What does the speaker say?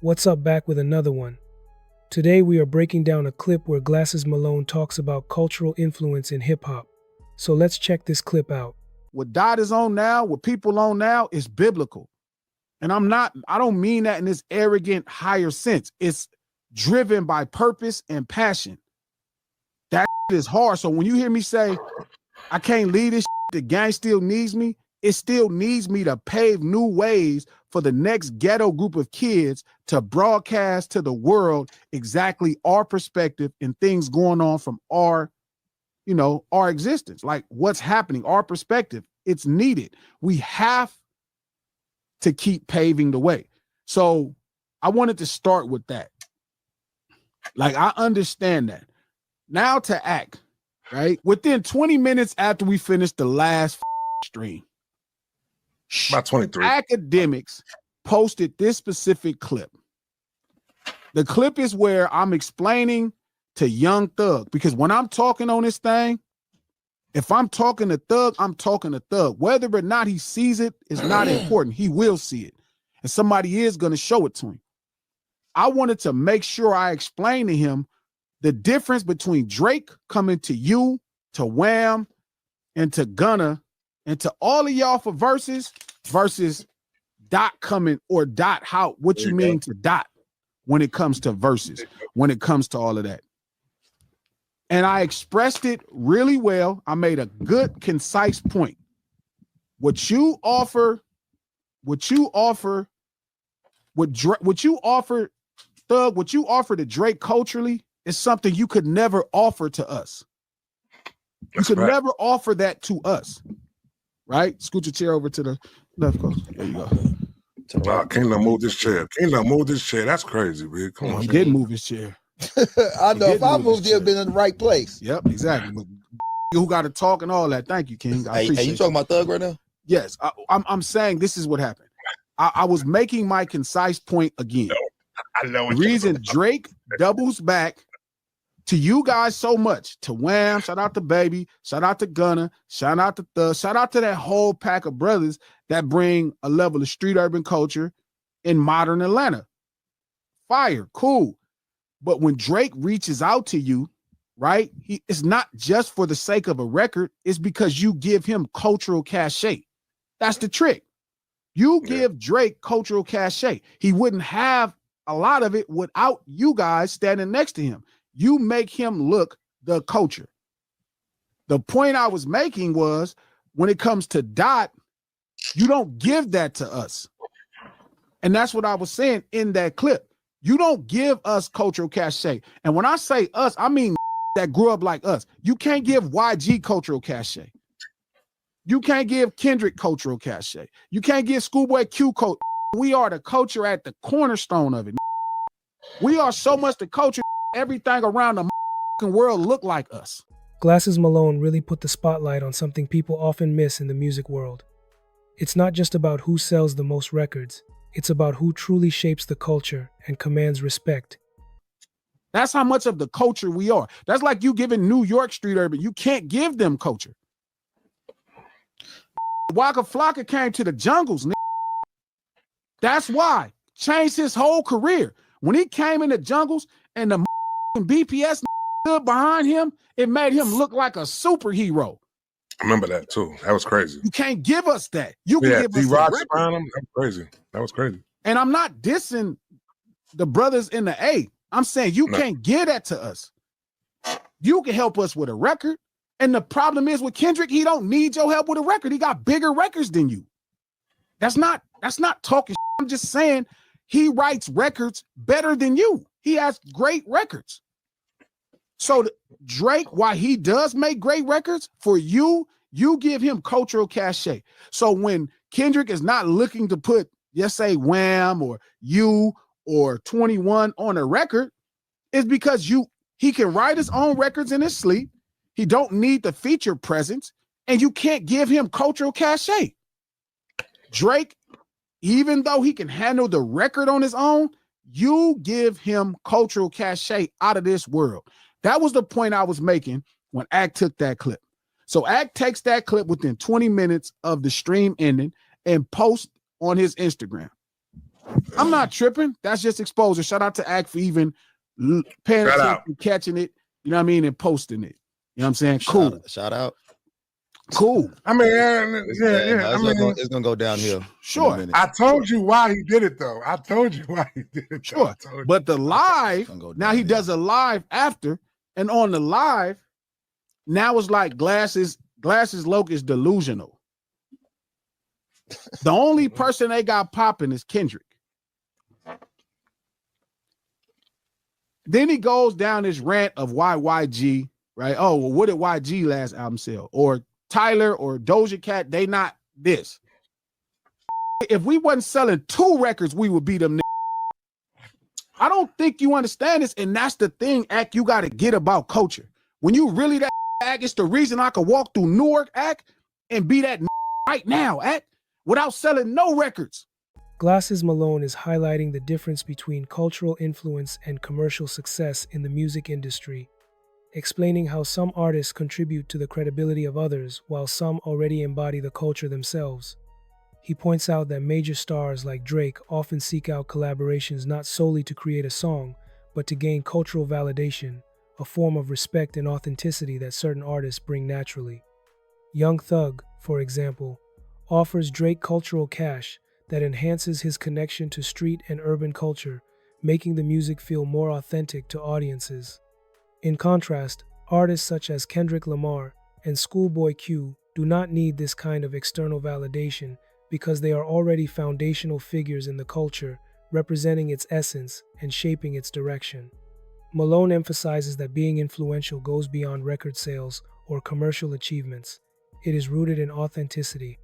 What's up, back with another one. Today we are breaking down a clip where Glasses Malone talks about cultural influence in hip-hop. So let's check this clip out. What Dot is on now, what people on now is biblical. And I don't mean that in this arrogant higher sense. It's driven by purpose and passion. That is hard. So when you hear me say, I can't lead this, the gang still needs me, it still needs me to pave new ways for the next ghetto group of kids to broadcast to the world exactly our perspective and things going on from our existence, like what's happening, our perspective. It's needed. We have to keep paving the way. So I wanted to start with that. Like, I understand that. Now to act, right? Within 20 minutes after we finished the last stream, about 23, Akademiks posted this specific clip. The clip is where I'm explaining to Young Thug, because when I'm talking on this thing, if I'm talking to Thug, I'm talking to Thug. Whether or not he sees it is not important. He will see it. And somebody is going to show it to him. I wanted to make sure I explain to him the difference between Drake coming to you, to Wham, and to Gunna, and to all of y'all for verses Dot coming, or Dot, what you mean to Dot when it comes to verses, when it comes to all of that. And I expressed it really well. I made a good, concise point. What you offer, Thug, what you offer to Drake culturally is something you could never offer to us. You could never offer that to us, right? Scoot your chair over to the left, coach. There you go. Can't let move this chair. Can't let move this chair. That's crazy, man. Come on. He did move his chair. I know if I moved, you'd have been in the right place. Yep, exactly. But who got to talk and all that. Thank you, King. Hey, you talking about Thug right now? Yes, I'm saying this is what happened. I was making my concise point again. I know. The reason Drake doubles back to you guys so much, to Wham, shout out to Baby, shout out to Gunna, shout out to Thug, shout out to that whole pack of brothers that bring a level of street urban culture in modern Atlanta. Fire, cool. But when Drake reaches out to you, right, it's not just for the sake of a record, it's because you give him cultural cachet. That's the trick. You give Drake cultural cachet. He wouldn't have a lot of it without you guys standing next to him. You make him look the culture. The point I was making was, when it comes to Dot, you don't give that to us. And that's what I was saying in that clip. You don't give us cultural cachet. And when I say us, I mean that grew up like us. You can't give YG cultural cachet. You can't give Kendrick cultural cachet. You can't give Schoolboy Q culture. We are the culture at the cornerstone of it. We are so much the culture, everything around the world look like us. Glasses Malone really put the spotlight on something people often miss in the music world. It's not just about who sells the most records. It's about who truly shapes the culture and commands respect. That's how much of the culture we are. That's like you giving New York street urban. You can't give them culture. Waka Flocka came to the jungles. That's why. Changed his whole career. When he came in the jungles and the BPS stood behind him, it made him look like a superhero. I remember that too. That was crazy. You can't give us that. You can give us that. That was crazy. That was crazy. And I'm not dissing the brothers in the A. I'm saying you can't give that to us. You can help us with a record. And the problem is with Kendrick, he don't need your help with a record. He got bigger records than you. That's not talking. I'm just saying he writes records better than you. He has great records. So Drake, while he does make great records, for you give him cultural cachet. So when Kendrick is not looking to put, let's say, Wham or you or 21 on a record, it's because he can write his own records in his sleep. He don't need the feature presence, and you can't give him cultural cachet. Drake, even though he can handle the record on his own, you give him cultural cachet out of this world. That was the point I was making when Act took that clip. So Act takes that clip within 20 minutes of the stream ending and posts on his Instagram. I'm not tripping. That's just exposure. Shout out to Act for even paying attention, catching it, you know what I mean, and posting it. You know what I'm saying? Cool. Shout out. Cool. I mean, it's gonna go downhill. Sure. I told you why he did it, though. I told you why he did it. Sure. But the live, now he does a live after, and on the live, now it's like Glasses Loke is delusional. The only person they got popping is Kendrick. Then he goes down this rant of why YG, right? Oh, well, what did YG last album sell? Or Tyler or Doja Cat, they not this. If we wasn't selling 2 records, we would beat them. I don't think you understand this, and that's the thing, Act, you got to get about culture. When you really that Act, it's the reason I could walk through Newark, Act, and be that right now, Act, without selling no records. Glasses Malone is highlighting the difference between cultural influence and commercial success in the music industry, explaining how some artists contribute to the credibility of others while some already embody the culture themselves. He points out that major stars like Drake often seek out collaborations not solely to create a song, but to gain cultural validation, a form of respect and authenticity that certain artists bring naturally. Young Thug, for example, offers Drake cultural cash that enhances his connection to street and urban culture, making the music feel more authentic to audiences. In contrast, artists such as Kendrick Lamar and Schoolboy Q do not need this kind of external validation because they are already foundational figures in the culture, representing its essence and shaping its direction. Malone emphasizes that being influential goes beyond record sales or commercial achievements. It is rooted in authenticity,